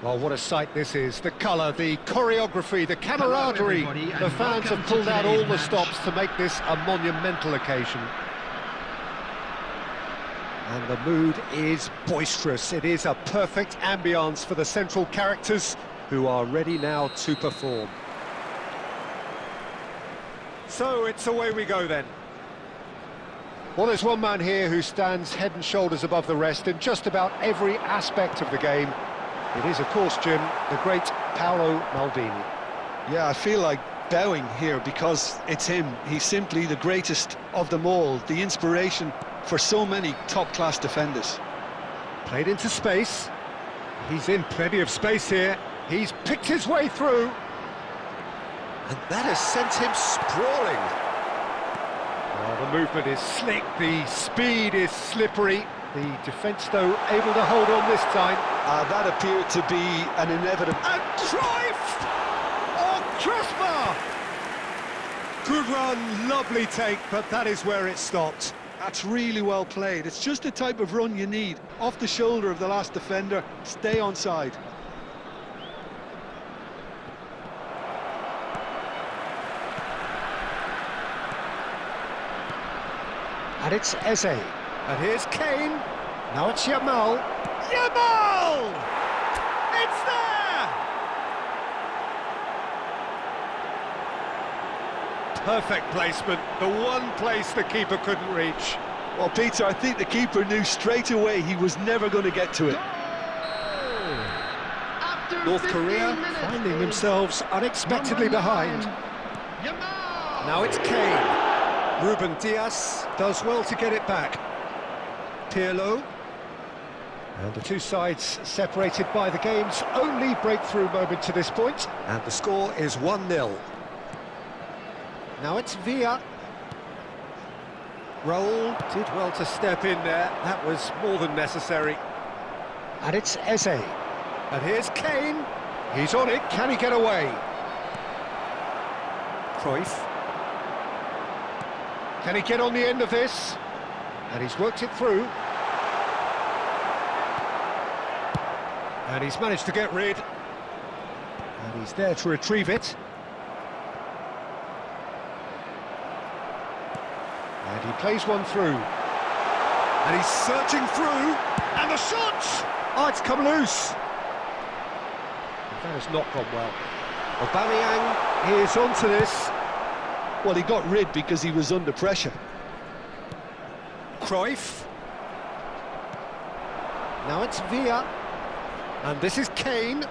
Well, what a sight this is. The colour, the choreography, the camaraderie. The fans have pulled out all the stops to make this a monumental occasion. And the mood is boisterous. It is a perfect ambience for the central characters who are ready now to perform. So it's away we go then. Well, there's one man here who stands head and shoulders above the rest in just about every aspect of the game. It is, of course, Jim, the great Paolo Maldini. Yeah, I feel like bowing here because it's him. He's simply the greatest of them all, the inspiration for so many top-class defenders. Played into space. He's in plenty of space here. He's picked his way through. And that has sent him sprawling. Oh, the movement is slick, the speed is slippery. The defence, though, able to hold on this time. That appeared to be an inevitable... And Cruyff! Oh, crossbar! Good run, lovely take, but that is where it stopped. That's really well played. It's just the type of run you need. Off the shoulder of the last defender, stay onside. And it's Eze. And here's Kane. Now it's Yamal. Yamal! It's there! Perfect placement. The one place the keeper couldn't reach. Well, Peter, I think the keeper knew straight away he was never going to get to it. North Korea finding themselves unexpectedly behind. Now it's Kane. Ruben Dias does well to get it back. Pirlo. And the two sides separated by the game's only breakthrough moment to this point. And the score is 1-0. Now it's Villa. Raul did well to step in there. That was more than necessary. And it's Eze. And here's Kane. He's on it. Can he get away? Cruyff. Can he get on the end of this? And he's worked it through. And he's managed to get rid. And he's there to retrieve it. And he plays one through. And he's searching through. And the shot! Oh, it's come loose. That has not gone well. Aubameyang is onto this. Well, he got rid because he was under pressure. Cruyff. Now it's Villa. And this is Kane.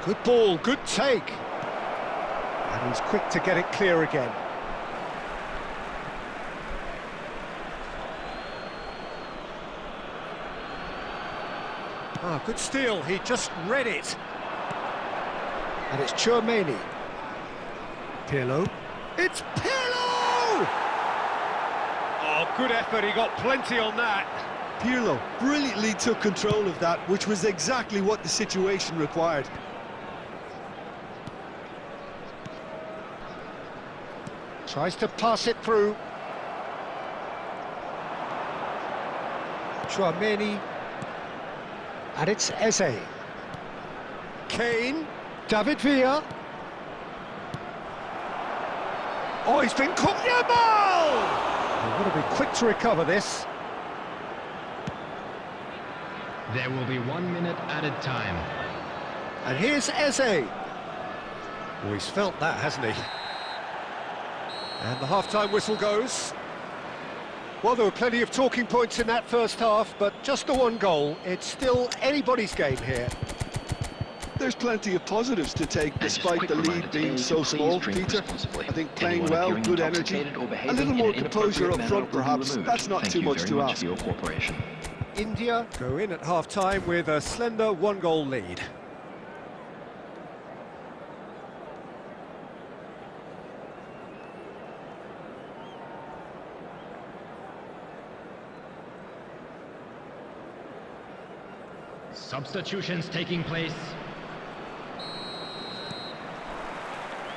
Good ball, good take. And he's quick to get it clear again. Ah, good steal, he just read it. And it's Tchouaméni. Pirlo. It's Pirlo! Oh, good effort, he got plenty on that. Pirlo brilliantly took control of that, which was exactly what the situation required. Tries to pass it through. Tchouaméni. And it's Eze. Kane. David Villa. Oh, he's been caught. Yamal! They've got to be quick to recover this. There will be 1 minute added time. And here's Eze. Oh, he's felt that, hasn't he? And the half-time whistle goes. Well, there were plenty of talking points in that first half, but just the one goal. It's still anybody's game here. There's plenty of positives to take despite the lead being so small, Peter. I think playing well, good energy, a little more composure up front perhaps. That's not too much to ask. India go in at half-time with a slender one-goal lead. Substitutions taking place.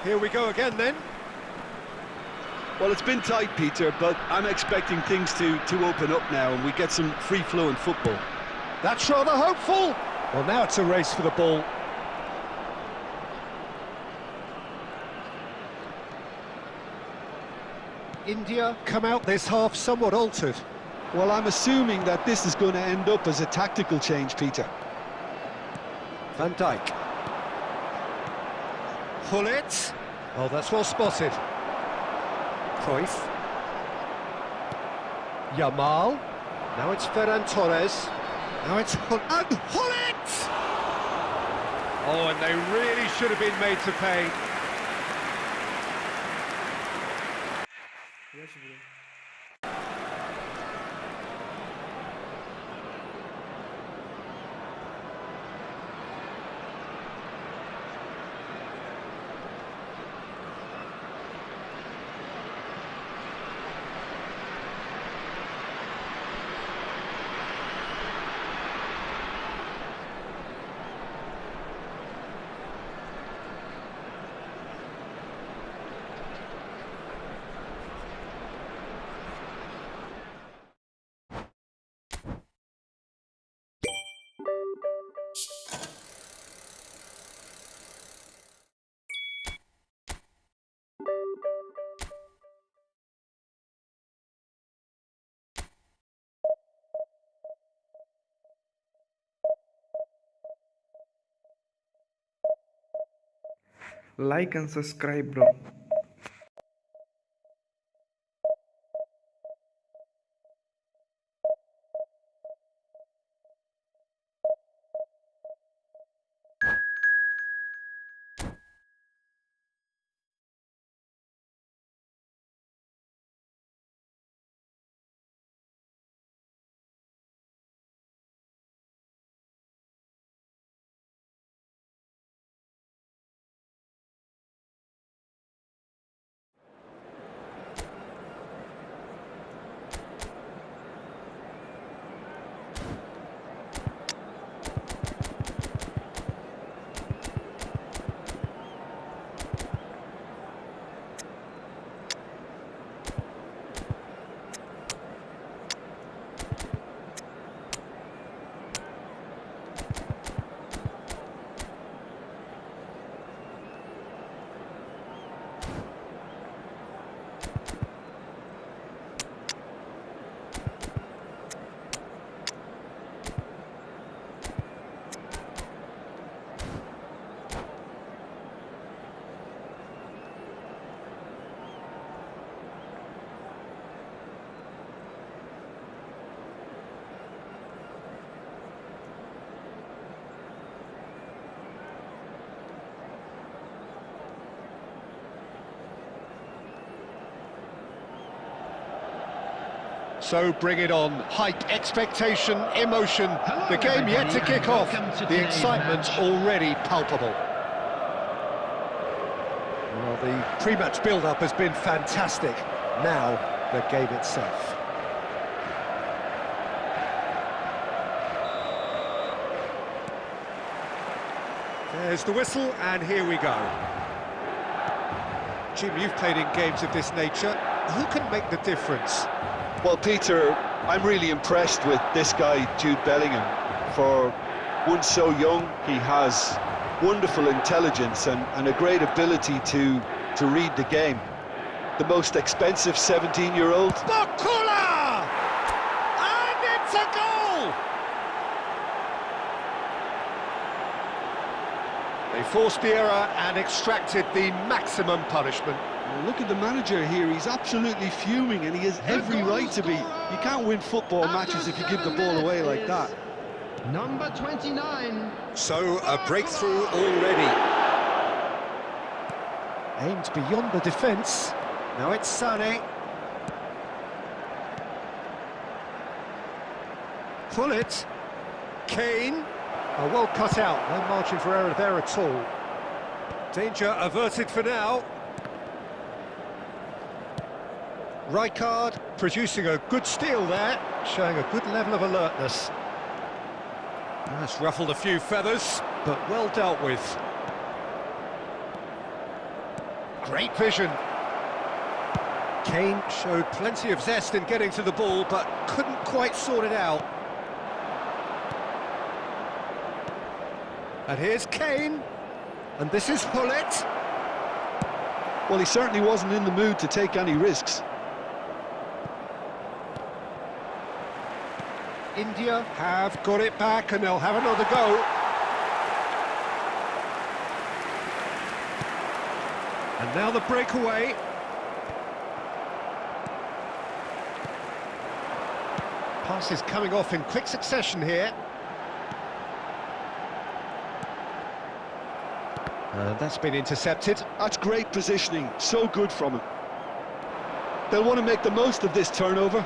Here we go again then. Well, it's been tight, Peter, but I'm expecting things to open up now and we get some free-flowing football. That's rather hopeful. Well, now it's a race for the ball. India come out this half somewhat altered. Well, I'm assuming that this is going to end up as a tactical change, Peter. Van Dijk. Hullet. Oh, that's well spotted. Cruyff. Yamal. Now it's Ferran Torres. Now it's Hullet! Oh, and they really should have been made to pay. Like and subscribe, bro. So bring it on. Hype, expectation, emotion. The game yet to kick off. The excitement already palpable. Well, the pre-match build-up has been fantastic. Now, the game itself. There's the whistle, and here we go. Jim, you've played in games of this nature. Who can make the difference? Well, Peter, I'm really impressed with this guy, Jude Bellingham. For one so young, he has wonderful intelligence and a great ability to read the game. The most expensive 17-year-old. Bakula! And it's a goal! They forced the error and extracted the maximum punishment. Look at the manager here, he's absolutely fuming and he has every right to be. You can't win football matches if you give the ball away like that. Number 29. So, a breakthrough already. Aimed beyond the defence. Now it's Sané. Pull it. Kane. Oh, well cut out. No margin for error there at all. Danger averted for now. Rijkaard producing a good steal there, showing a good level of alertness. That's ruffled a few feathers, but well dealt with. Great vision. Kane showed plenty of zest in getting to the ball, but couldn't quite sort it out. And here's Kane. And this is Hullet. Well, he certainly wasn't in the mood to take any risks. India have got it back and they'll have another go. And now the breakaway. Passes coming off in quick succession here. And that's been intercepted. That's great positioning, so good from him. They'll want to make the most of this turnover.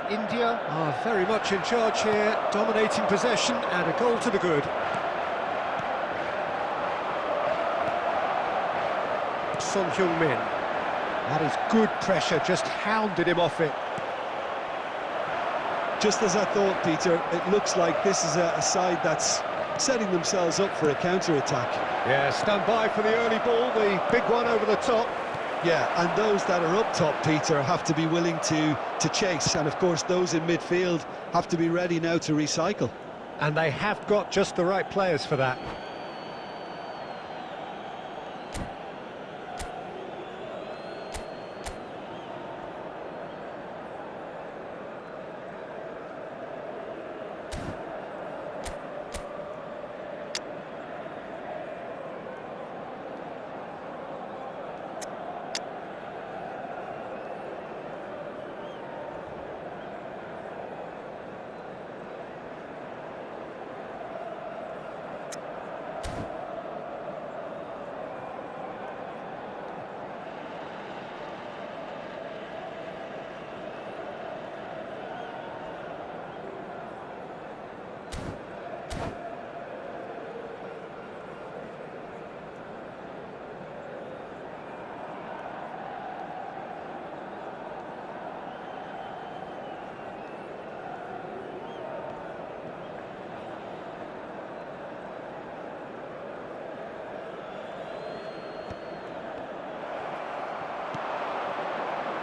India are very much in charge here, dominating possession and a goal to the good. Son Heung-min. That is good pressure, just hounded him off it. Just as I thought, Peter, it looks like this is a side that's setting themselves up for a counter-attack. Yeah, stand by for the early ball, the big one over the top. Yeah, and those that are up top, Peter, have to be willing to chase. And, of course, those in midfield have to be ready now to recycle. And they have got just the right players for that.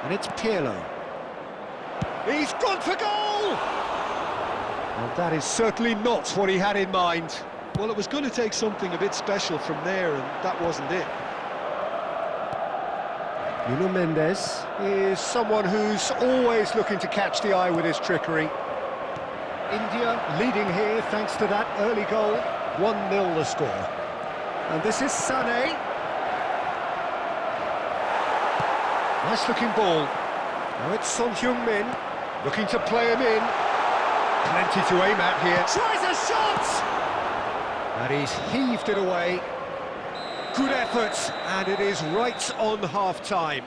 And it's Pirlo. He's gone for goal! And that is certainly not what he had in mind. Well, it was going to take something a bit special from there, and that wasn't it. Nuno Mendes is someone who's always looking to catch the eye with his trickery. India leading here thanks to that early goal. 1-0 the score. And this is Sané. Nice looking ball. Now it's Son Heung-min looking to play him in. Plenty to aim at here. Tries a shot! And he's heaved it away. Good effort, and it is right on half-time.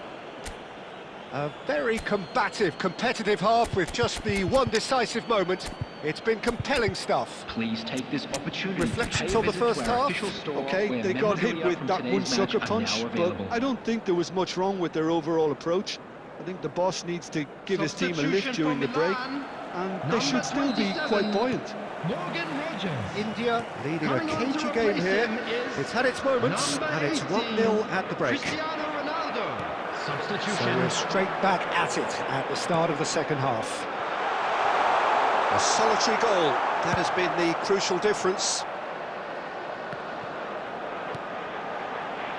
A very combative, competitive half with just the one decisive moment. It's been compelling stuff. Please take this opportunity. Reflections on the first half. Okay, they got hit with that one sucker punch, but I don't think there was much wrong with their overall approach. I think the boss needs to give his team a lift during the break, and they should still be quite buoyant. India leading a cagey game here. It's had its moments, and it's 1-0 at the break. So we're straight back at it at the start of the second half. A solitary goal, that has been the crucial difference.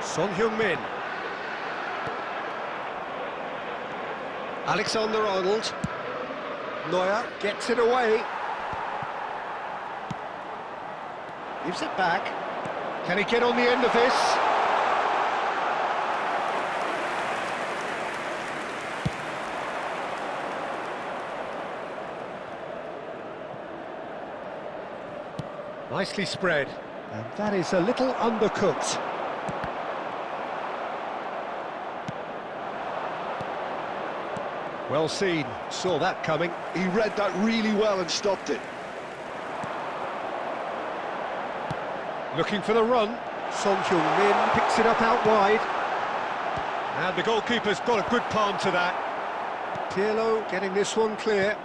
Son Heung-min. Alexander-Arnold. Neuer gets it away. Gives it back. Can he get on the end of this? Nicely spread. And that is a little undercooked. Well seen, saw that coming. He read that really well and stopped it. Looking for the run. Son Heung-min picks it up out wide. And the goalkeeper's got a good palm to that. Pirlo getting this one clear.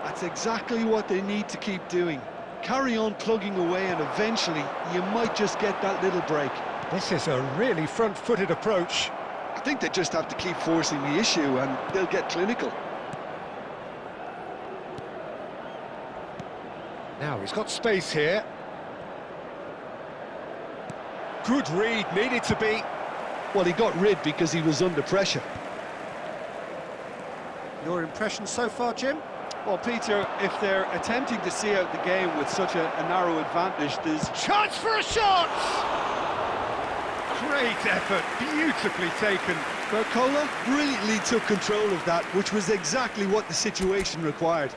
That's exactly what they need to keep doing. Carry on plugging away, and eventually you might just get that little break. This is a really front-footed approach. I think they just have to keep forcing the issue and they'll get clinical. Now he's got space here. Good read, needed to be. Well, he got rid because he was under pressure. Your impression so far, Jim? Well, Peter, if they're attempting to see out the game with such a narrow advantage, there's... Chance for a shot! Great effort, beautifully taken. Barcola brilliantly took control of that, which was exactly what the situation required.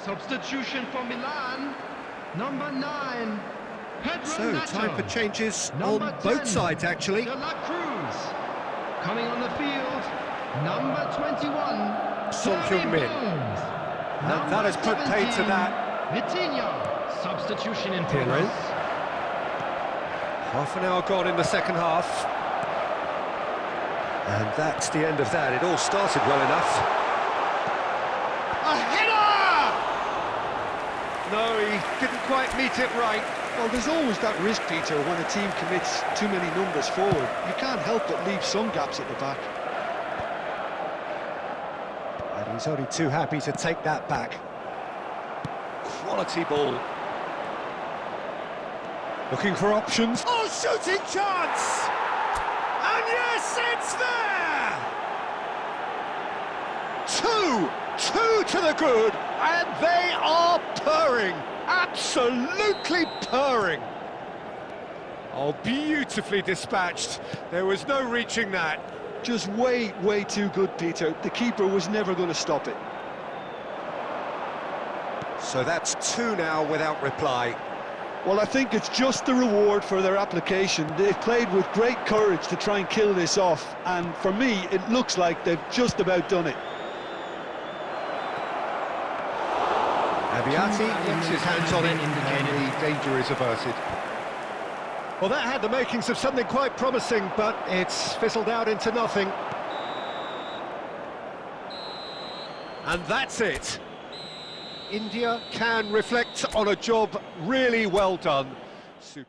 Substitution for Milan, number 9. Pedro So, Nacho. time for changes Number on 10, both sides, actually. De La Cruz. Coming on the field, number 21. Son Heung-min. And that has put paid to that. Vitinha. Substitution in Pirlo. progress. Half an hour gone in the second half. And that's the end of that. It all started well enough. A header! No, he didn't quite meet it right. Well, there's always that risk, Peter, when a team commits too many numbers forward. You can't help but leave some gaps at the back. And he's only too happy to take that back. Quality ball. Looking for options. Oh, shooting chance! And yes, it's there! Two to the good, and they are purring. Absolutely purring. Oh, beautifully dispatched. There was no reaching that. Just way too good, Peter. The keeper was never going to stop it. So that's 2 now without reply. Well, I think it's just the reward for their application. They've played with great courage to try and kill this off, and for me, it looks like they've just about done it. Abiati gets his hands on it, and the danger is averted. Well, that had the makings of something quite promising, but it's fizzled out into nothing. And that's it. India can reflect on a job really well done. Super.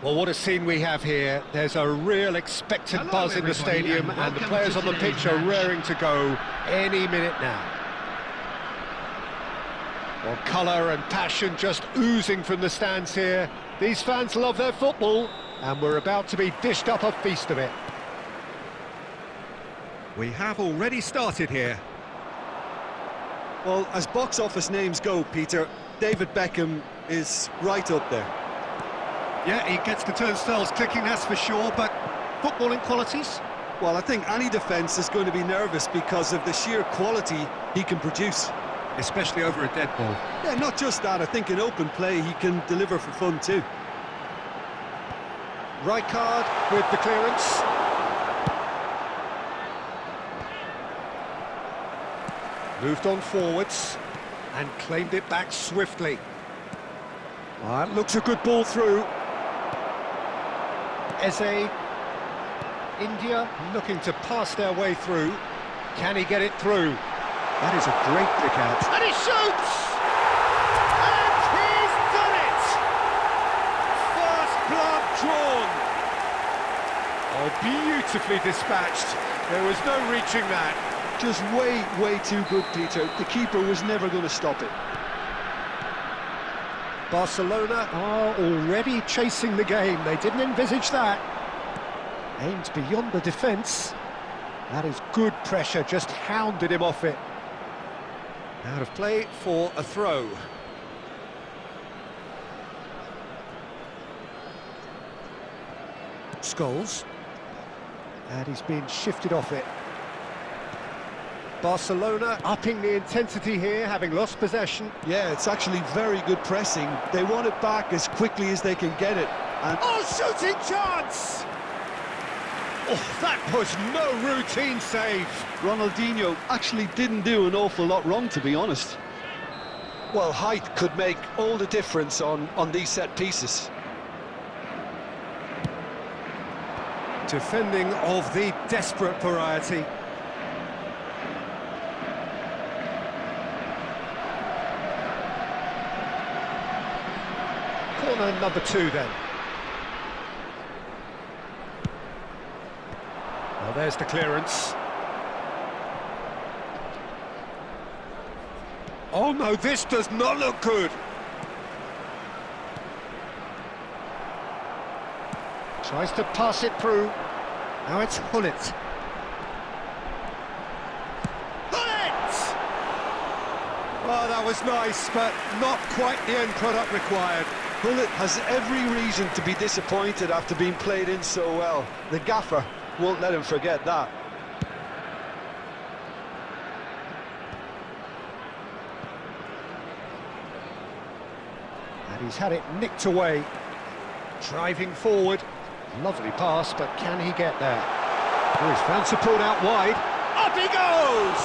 Well, what a scene we have here. There's a real expectant buzz in the stadium, and the players on the pitch are raring to go any minute now. Well, colour and passion just oozing from the stands here. These fans love their football, and we're about to be dished up a feast of it. We have already started here. Well, as box office names go, Peter, David Beckham is right up there. Yeah, he gets the turnstiles clicking, that's for sure, but footballing qualities? Well, I think any defence is going to be nervous because of the sheer quality he can produce. Especially over a dead ball. Yeah, not just that, I think in open play he can deliver for fun too. Rijkaard with the clearance. Moved on forwards and claimed it back swiftly. That looks a good ball through. Eze, India looking to pass their way through. Can he get it through? That is a great pick out. And he shoots! And he's done it! First blood drawn. Oh, beautifully dispatched. There was no reaching that. Just way too good, Peter. The keeper was never going to stop it. Barcelona are already chasing the game. They didn't envisage that. Aimed beyond the defence. That is good pressure, just hounded him off it. Out of play for a throw. Scholes. And he's been shifted off it. Barcelona upping the intensity here, having lost possession. Yeah, it's actually very good pressing. They want it back as quickly as they can get it. And oh, shooting chance! Oh, that was no routine save. Ronaldinho actually didn't do an awful lot wrong, to be honest. Well, height could make all the difference on these set pieces. Defending of the desperate variety. Corner number 2 then. Well, there's the clearance. Oh no, this does not look good. Tries to pass it through. Now it's Hullet. Hullet! Oh, that was nice, but not quite the end product required. Hullet has every reason to be disappointed after being played in so well. The gaffer won't let him forget that. And he's had it nicked away. Driving forward. Lovely pass, but can he get there? Oh, he's found support out wide. Up he goes!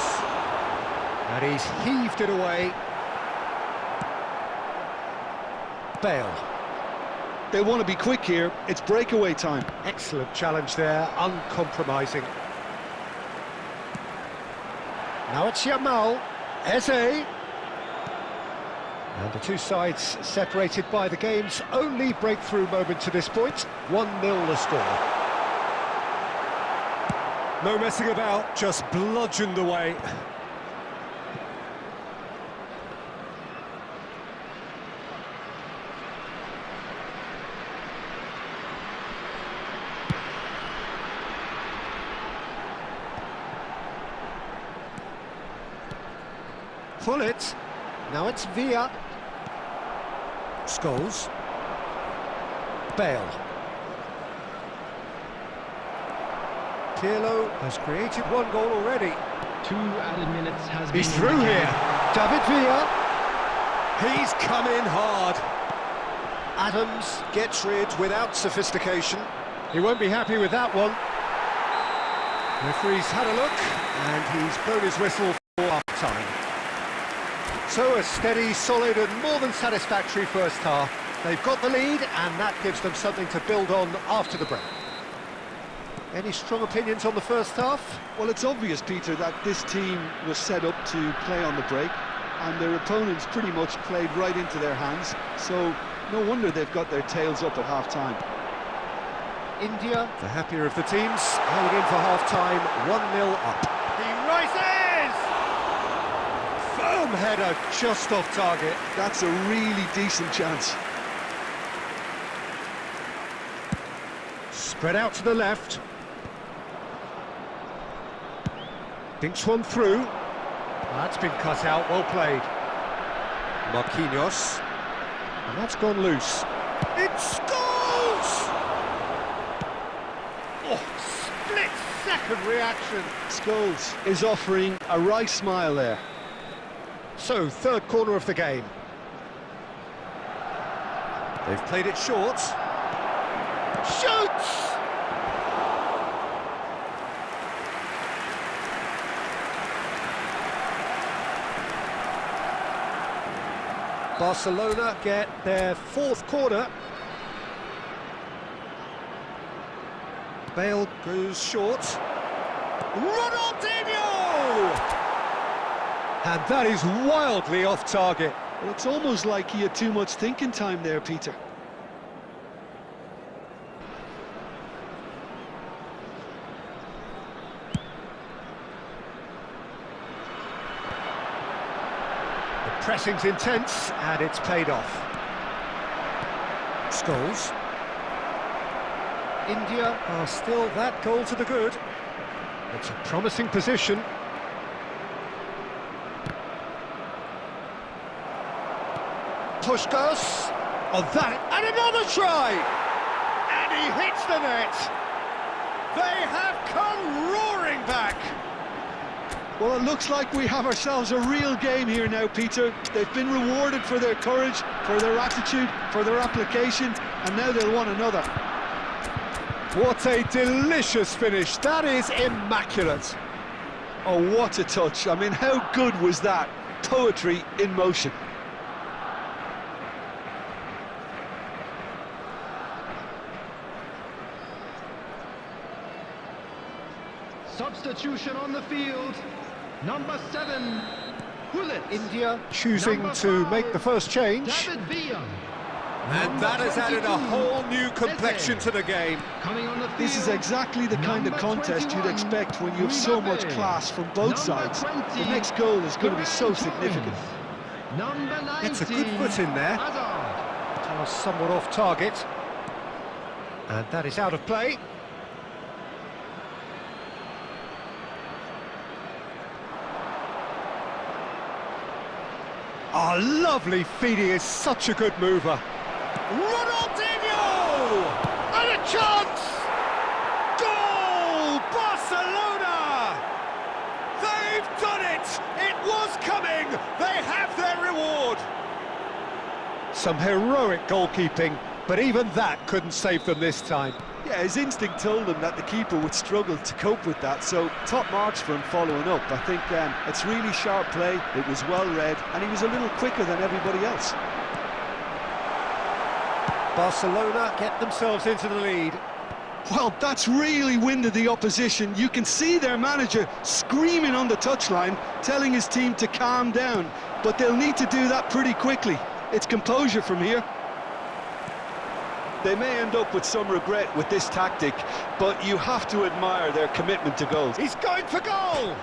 And he's heaved it away. Bale. They want to be quick here. It's breakaway time. Excellent challenge there, uncompromising. Now it's Yamal. Eze. And the two sides separated by the game's only breakthrough moment to this point. 1-0 the score. No messing about, just bludgeoned away. Hullet. Now it's Villa. Scholes. Bale. Pirlo has created 1 goal already. 2 added minutes has been... He's through here. David Villa. He's come in hard. Adams gets rid without sophistication. He won't be happy with that one. Referee's had a look, and he's blown his whistle for half-time. So a steady, solid and more than satisfactory first half. They've got the lead and that gives them something to build on after the break. Any strong opinions on the first half? Well, it's obvious, Peter, that this team was set up to play on the break and their opponents pretty much played right into their hands, so no wonder they've got their tails up at half-time. India, the happier of the teams, held in for half-time, 1-0 up. He rises! Firm header, just off target. That's a really decent chance. Spread out to the left. Dinks one through. That's been cut out, well played. Marquinhos. And that's gone loose. It scores! Oh, split-second reaction. Scholes is offering a wry smile there. So, third corner of the game. They've played it short. Shoots! Barcelona get their fourth corner. Bale goes short. Ronaldinho! And that is wildly off target. Well, it's almost like he had too much thinking time there, Peter. Pressing's intense, and it's paid off. Scholes. India are still that goal to the good. It's a promising position. Puskás. Oh, that, and another try! And he hits the net! They have come roaring back! Well, it looks like we have ourselves a real game here now, Peter. They've been rewarded for their courage, for their attitude, for their application, and now they'll want another. What a delicious finish. That is immaculate. Oh, what a touch. I mean, how good was that? Poetry in motion. Substitution on the field. Number 7, Hullet. India choosing to make the first change. David Villa. And that has added a whole new complexion to the game. Coming on the field. This is exactly the kind of contest you'd expect when you have so much class from both sides. The next goal is going to be so significant. Number 19. It's a good foot in there. Hazard. Was somewhat off target. And that is out of play. Oh, lovely feed, he is such a good mover. Ronaldinho! And a chance! Goal! Barcelona! They've done it! It was coming! They have their reward! Some heroic goalkeeping, but even that couldn't save them this time. Yeah, his instinct told him that the keeper would struggle to cope with that, so top marks for him following up. I think it's really sharp play, it was well read, and he was a little quicker than everybody else. Barcelona get themselves into the lead. Well, that's really winded the opposition. You can see their manager screaming on the touchline, telling his team to calm down, but they'll need to do that pretty quickly. It's composure from here. They may end up with some regret with this tactic, but you have to admire their commitment to goals. He's going for goal!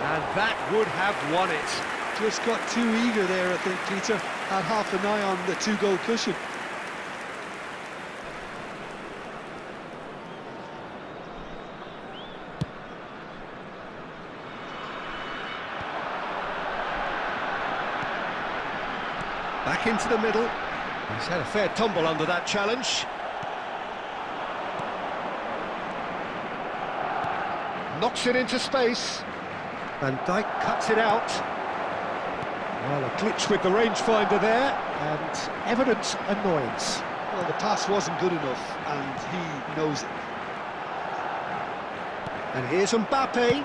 And that would have won it. Just got too eager there, I think, Peter. Had half an eye on the two-goal cushion. Back into the middle. He's had a fair tumble under that challenge. Knocks it into space. Van Dijk cuts it out. Well, a glitch with the rangefinder there, and evident annoyance. Well, the pass wasn't good enough, and he knows it. And here's Mbappe.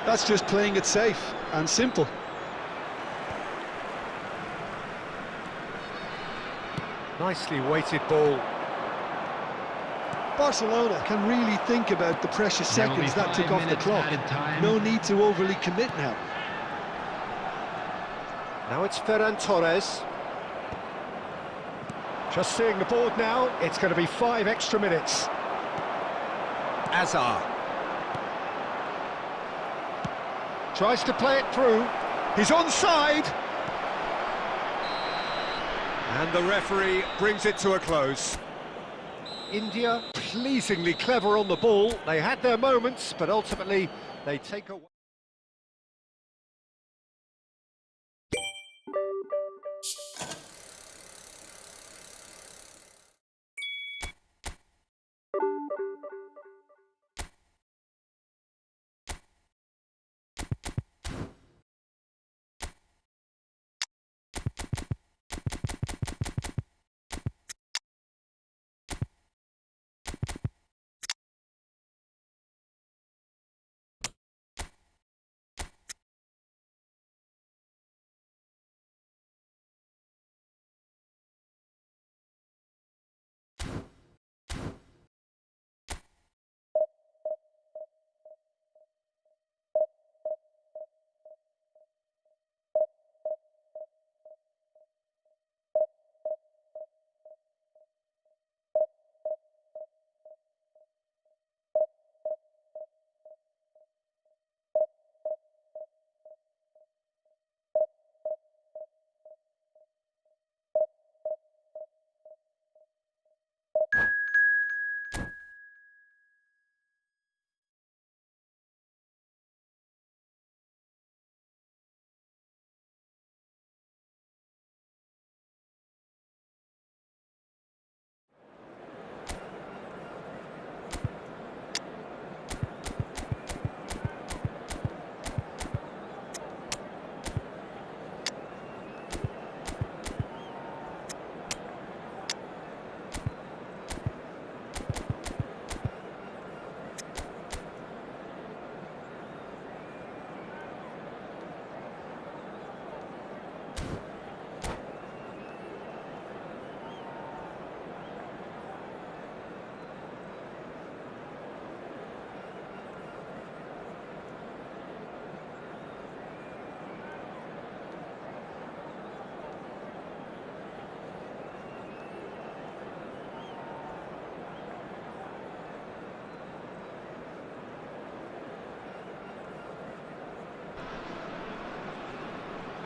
That's just playing it safe and simple. Nicely weighted ball. Barcelona can really think about the precious seconds that took off the clock. No need to overly commit now. Now it's Ferran Torres. Just seeing the board now, it's going to be 5 extra minutes. Azar. Tries to play it through. He's onside. And the referee brings it to a close. India, pleasingly clever on the ball. They had their moments, but ultimately they take away.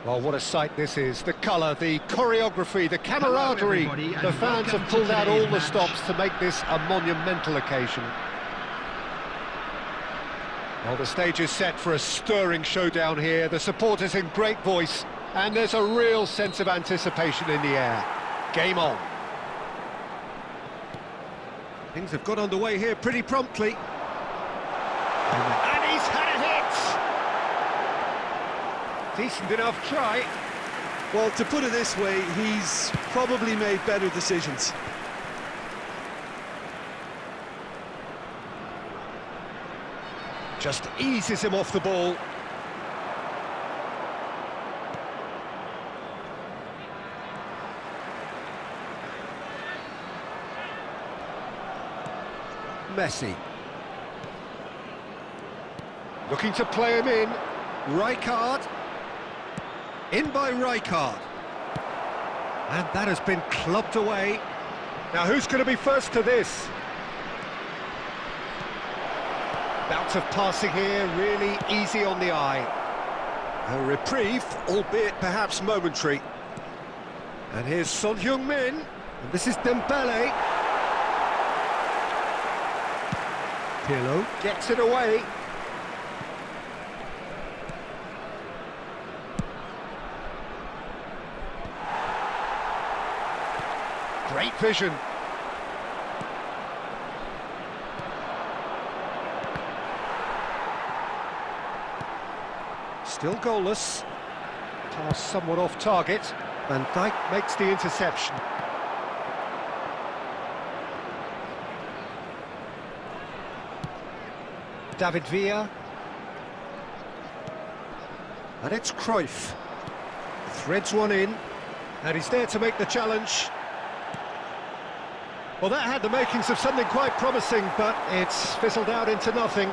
Well, what a sight this is. The colour, the choreography, the camaraderie. The fans have pulled out all the stops to make this a monumental occasion. Well, the stage is set for a stirring showdown here. The supporters in great voice, and there's a real sense of anticipation in the air. Game on. Things have got underway here pretty promptly. And he's had a hit! Decent enough try. Well, to put it this way, he's probably made better decisions. Just eases him off the ball. Messi. Looking to play him in. Rijkaard. In by Rijkaard. And that has been clubbed away. Now who's going to be first to this? Bout of passing here, really easy on the eye. A reprieve, albeit perhaps momentary. And here's Son Heung-min, and this is Dembele. Pirlo gets it away. Great vision. Still goalless. Pass somewhat off target. Van Dijk makes the interception. David Villa. And it's Cruyff. Threads one in. And he's there to make the challenge. Well, that had the makings of something quite promising, but it's fizzled out into nothing.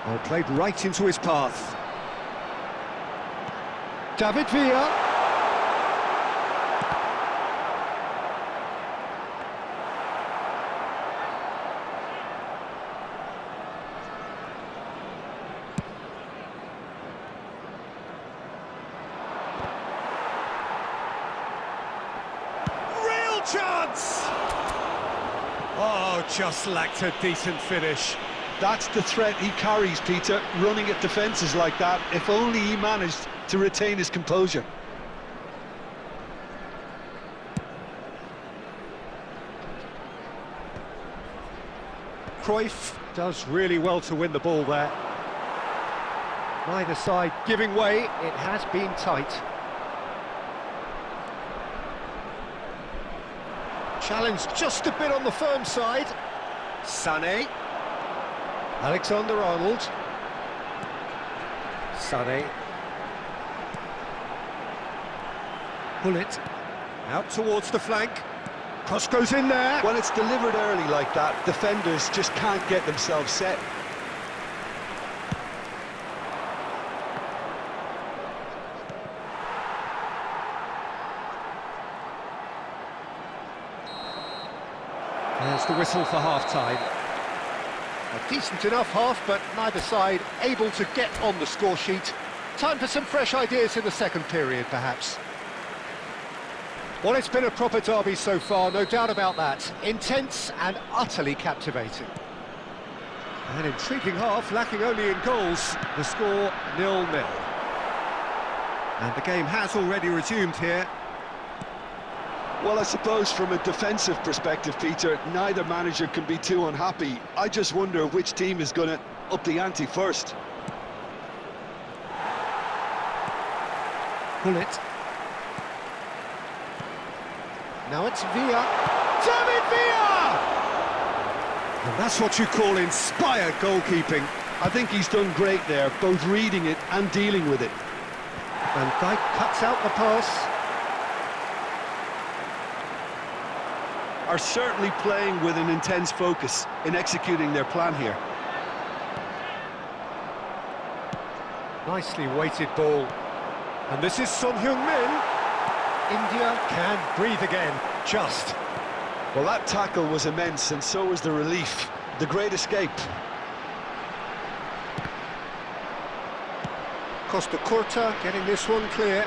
Well, played right into his path. David Villa. chance! Oh, just lacked a decent finish. That's the threat he carries, Peter, running at defences like that. If only he managed to retain his composure. Cruyff does really well to win the ball there. Neither side giving way, it has been tight. Challenge just a bit on the firm side. Sané. Alexander-Arnold. Sané. Bullet. Out towards the flank. Cross goes in there. When it's delivered early like that, defenders just can't get themselves set. There's the whistle for half-time. A decent enough half, but neither side able to get on the score sheet. Time for some fresh ideas in the second period, perhaps. Well, it's been a proper derby so far, no doubt about that. Intense and utterly captivating. An intriguing half, lacking only in goals. The score 0-0. And the game has already resumed here. Well, I suppose from a defensive perspective, Peter, neither manager can be too unhappy. I just wonder which team is going to up the ante first. Bullet. Now it's Villa. David Villa! And that's what you call inspired goalkeeping. I think he's done great there, both reading it and dealing with it. Van Dijk cuts out the pass. Are certainly playing with an intense focus in executing their plan here. Nicely weighted ball. And this is Son Heung-min. India can breathe again, just. Well, that tackle was immense, and so was the relief. The great escape. Costa Curta getting this one clear.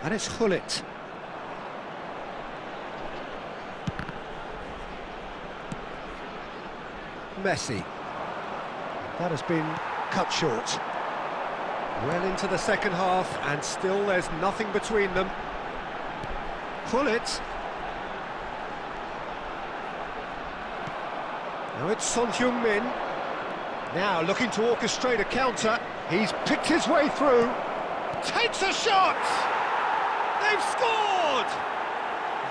And it's Hullet. Messi. That has been cut short. Well into the second half, and still there's nothing between them. Hullet. Now it's Son Heung-min. Now looking to orchestrate a counter. He's picked his way through. Takes a shot! They've scored!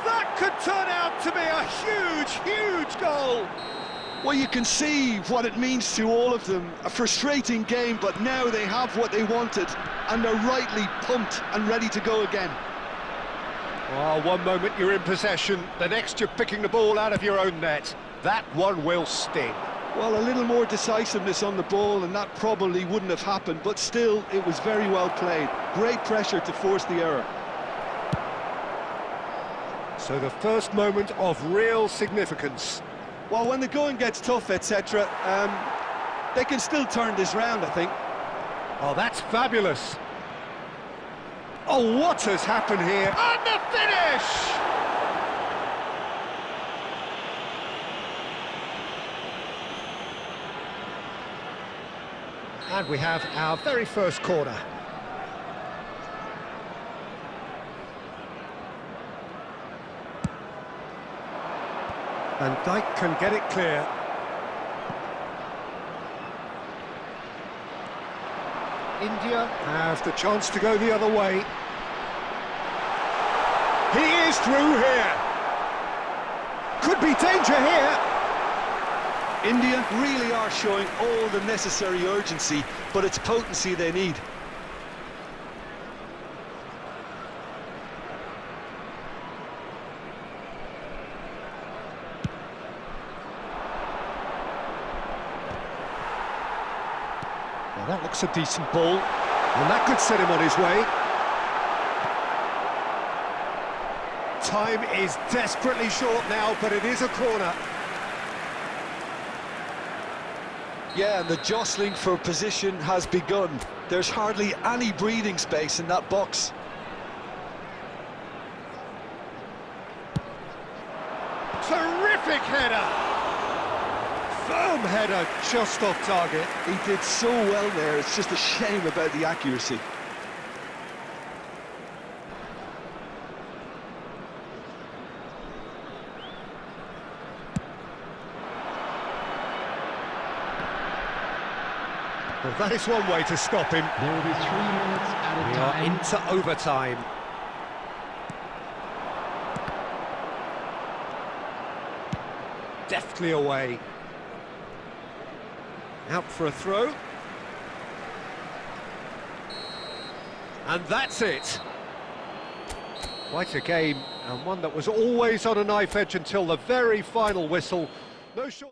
That could turn out to be a huge, huge goal! Well, you can see what it means to all of them. A frustrating game, but now they have what they wanted, and they're rightly pumped and ready to go again. Oh, one moment you're in possession, the next you're picking the ball out of your own net. That one will sting. Well, a little more decisiveness on the ball, and that probably wouldn't have happened, but still, it was very well played. Great pressure to force the error. So the first moment of real significance. Well, when the going gets tough, etc., they can still turn this round, I think. Oh, that's fabulous. Oh, what has happened here? And the finish! And we have our very first corner. Van Dijk can get it clear. India have the chance to go the other way. He is through here. Could be danger here. India really are showing all the necessary urgency, but it's potency they need. Well, that looks a decent ball, and that could set him on his way. Time is desperately short now, but it is a corner. Yeah, and the jostling for position has begun. There's hardly any breathing space in that box. Terrific header! Firm header, just off target. He did so well there, it's just a shame about the accuracy. Well, that is one way to stop him. There will be 3 minutes added We are time. into overtime. Deftly away. Out for a throw. And that's it. Quite a game, and one that was always on a knife edge until the very final whistle. No short.